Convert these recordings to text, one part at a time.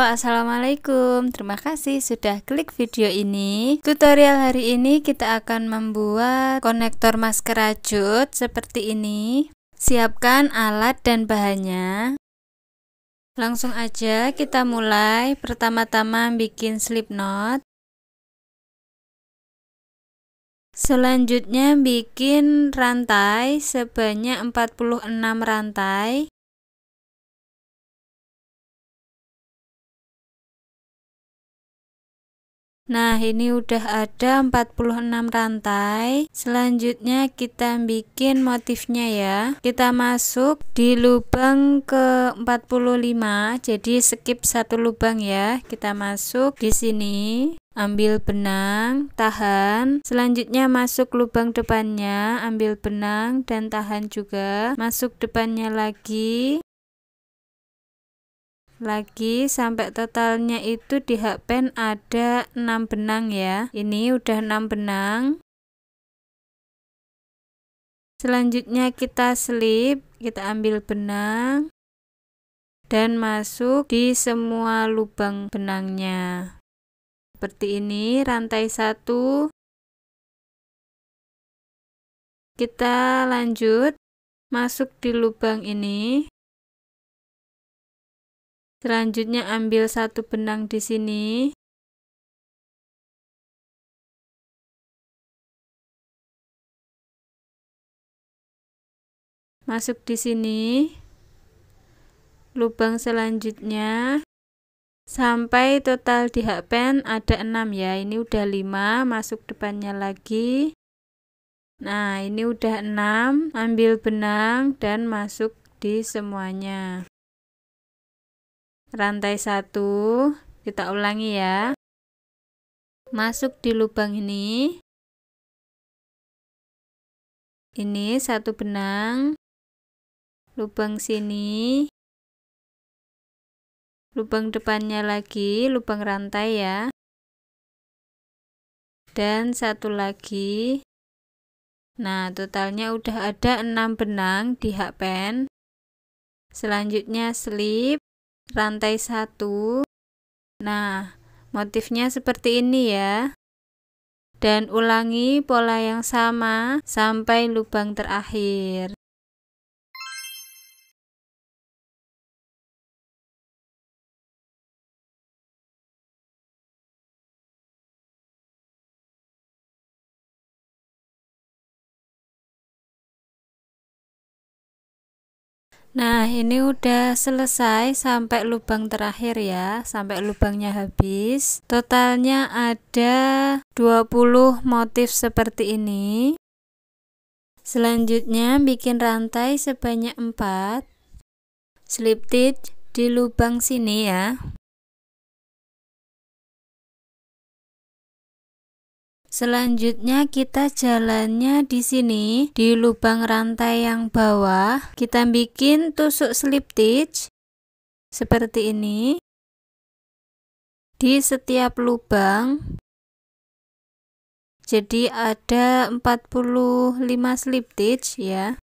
Assalamualaikum. Terima kasih sudah klik video ini. Tutorial hari ini kita akan membuat konektor masker rajut seperti ini. Siapkan alat dan bahannya. Langsung aja kita mulai. Pertama-tama bikin slip knot. Selanjutnya bikin rantai sebanyak 46 rantai. Nah, ini udah ada 46 rantai. Selanjutnya kita bikin motifnya ya. Kita masuk di lubang ke 45. Jadi skip satu lubang ya. Kita masuk di sini. Ambil benang, tahan. Selanjutnya masuk lubang depannya, ambil benang dan tahan juga. Masuk depannya lagi sampai totalnya itu di hakpen ada 6 benang ya. Ini udah 6 benang. Selanjutnya kita slip, kita ambil benang dan masuk di semua lubang benangnya seperti ini. Rantai 1 kita lanjut masuk di lubang ini. Selanjutnya ambil satu benang di sini. Masuk di sini. Lubang selanjutnya sampai total di hakpen ada 6 ya. Ini udah 5, masuk depannya lagi. Nah, ini udah 6, ambil benang dan masuk di semuanya. Rantai 1 kita ulangi ya. Masuk di lubang ini satu benang, lubang sini, lubang depannya lagi, lubang rantai ya, dan satu lagi. Nah, totalnya udah ada 6 benang di hakpen. Selanjutnya slip rantai 1. Nah, motifnya seperti ini ya. Dan ulangi pola yang sama sampai lubang terakhir. Nah, ini udah selesai sampai lubang terakhir ya, sampai lubangnya habis. Totalnya ada 20 motif seperti ini. Selanjutnya bikin rantai sebanyak 4. Slip stitch di lubang sini ya. Selanjutnya kita jalannya di sini di lubang rantai yang bawah. Kita bikin tusuk slip stitch seperti ini di setiap lubang. Jadi ada 45 slip stitch ya.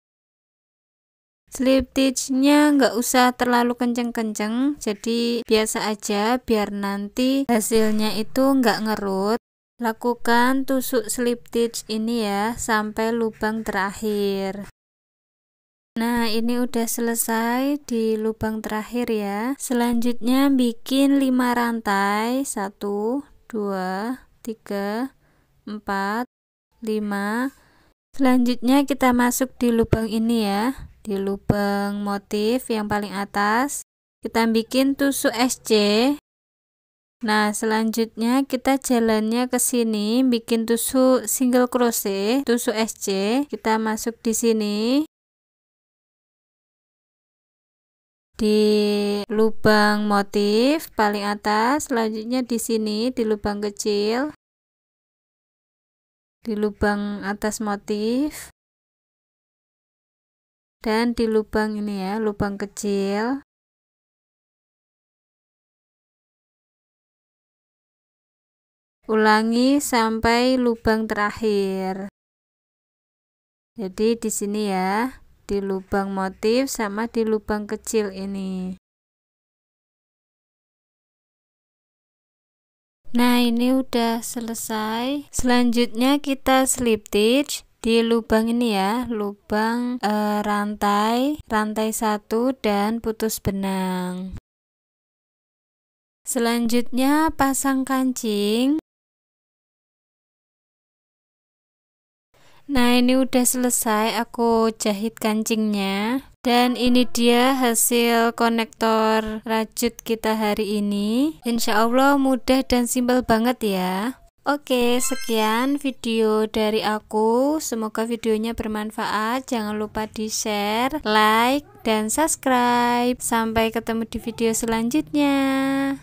Slip stitchnya nggak usah terlalu kenceng-kenceng, jadi biasa aja biar nanti hasilnya itu nggak ngerut. Lakukan tusuk slip stitch ini ya sampai lubang terakhir. Nah, ini udah selesai di lubang terakhir ya. Selanjutnya bikin 5 rantai. 1, 2, 3, 4, 5. Selanjutnya kita masuk di lubang ini ya, di lubang motif yang paling atas. Kita bikin tusuk SC. Nah, selanjutnya kita jalannya ke sini, bikin tusuk single crochet, tusuk SC. Kita masuk di sini. Di lubang motif paling atas, selanjutnya di sini di lubang kecil. Di lubang atas motif. Dan di lubang ini ya, lubang kecil. Ulangi sampai lubang terakhir. Jadi di sini ya, di lubang motif sama di lubang kecil ini. Nah, ini udah selesai. Selanjutnya kita slip stitch di lubang ini ya, lubang rantai 1 dan putus benang. Selanjutnya pasang kancing. Nah, ini udah selesai aku jahit kancingnya, dan ini dia hasil konektor rajut kita hari ini. Insya Allah mudah dan simpel banget ya. Oke, sekian video dari aku. Semoga videonya bermanfaat. Jangan lupa di share, like, dan subscribe. Sampai ketemu di video selanjutnya.